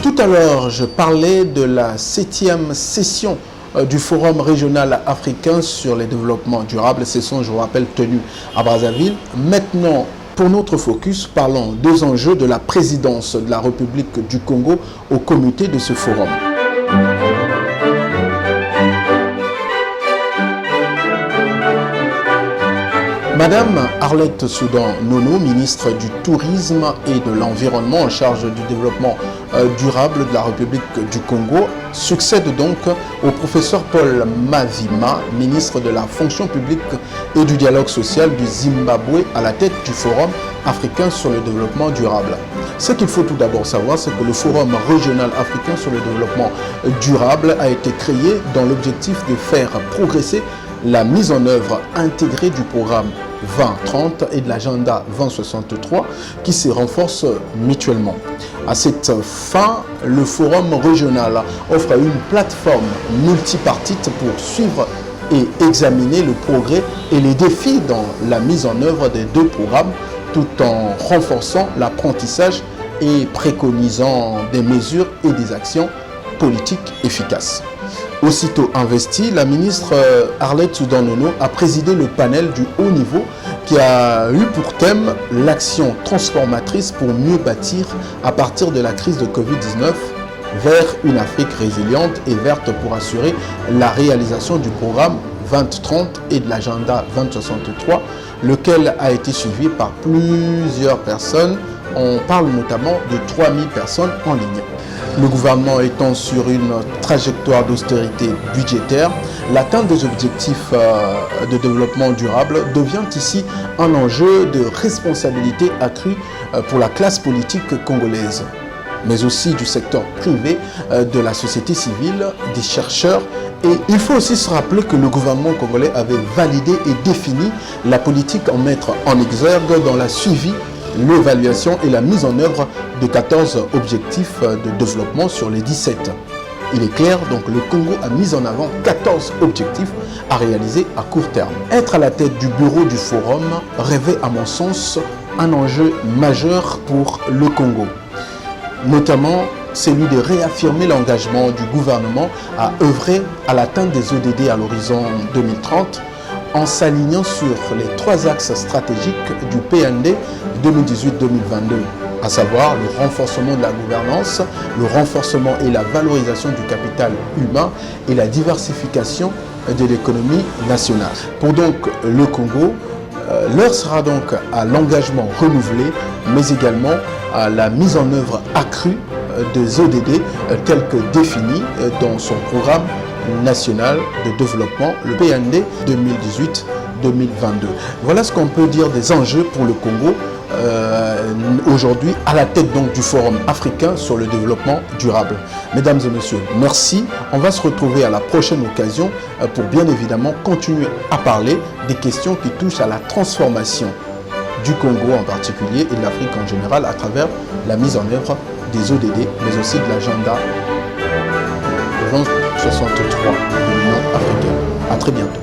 Tout à l'heure, je parlais de la 7e session du Forum régional africain sur les développements durables, session, je vous rappelle, tenue à Brazzaville. Maintenant, pour notre focus, parlons des enjeux de la présidence de la République du Congo au comité de ce forum. Madame Arlette Soudan-Nono, ministre du Tourisme et de l'Environnement en charge du développement durable de la République du Congo, succède donc au professeur Paul Mavima, ministre de la Fonction publique et du dialogue social du Zimbabwe, à la tête du Forum africain sur le développement durable. Ce qu'il faut tout d'abord savoir, c'est que le Forum régional africain sur le développement durable a été créé dans l'objectif de faire progresser la mise en œuvre intégrée du programme 2030 et de l'agenda 2063 qui se renforcent mutuellement. À cette fin, le Forum régional offre une plateforme multipartite pour suivre et examiner le progrès et les défis dans la mise en œuvre des deux programmes, tout en renforçant l'apprentissage et préconisant des mesures et des actions politiques efficaces. Aussitôt investie, la ministre Arlette Soudan-Nono a présidé le panel du haut niveau qui a eu pour thème l'action transformatrice pour mieux bâtir à partir de la crise de Covid-19 vers une Afrique résiliente et verte pour assurer la réalisation du programme 2030 et de l'agenda 2063, lequel a été suivi par plusieurs personnes. On parle notamment de 3000 personnes en ligne. Le gouvernement étant sur une trajectoire d'austérité budgétaire, l'atteinte des objectifs de développement durable devient ici un enjeu de responsabilité accrue pour la classe politique congolaise, mais aussi du secteur privé, de la société civile, des chercheurs. Et il faut aussi se rappeler que le gouvernement congolais avait validé et défini la politique en mettre en exergue dans la suivi, l'évaluation et la mise en œuvre de 14 objectifs de développement sur les 17. Il est clair, donc le Congo a mis en avant 14 objectifs à réaliser à court terme. Être à la tête du bureau du forum revêt à mon sens un enjeu majeur pour le Congo, notamment celui de réaffirmer l'engagement du gouvernement à œuvrer à l'atteinte des ODD à l'horizon 2030 en s'alignant sur les 3 axes stratégiques du PND 2018-2022, à savoir le renforcement de la gouvernance, le renforcement et la valorisation du capital humain et la diversification de l'économie nationale. Pour donc le Congo, l'heure sera donc à l'engagement renouvelé, mais également à la mise en œuvre accrue des ODD tels que définis dans son programme national de développement, le PND 2018-2022. Voilà ce qu'on peut dire des enjeux pour le Congo aujourd'hui à la tête donc du Forum africain sur le développement durable. Mesdames et messieurs, merci. On va se retrouver à la prochaine occasion pour bien évidemment continuer à parler des questions qui touchent à la transformation du Congo en particulier et de l'Afrique en général à travers la mise en œuvre des ODD, mais aussi de l'agenda 2063 de l'Union africaine. À très bientôt.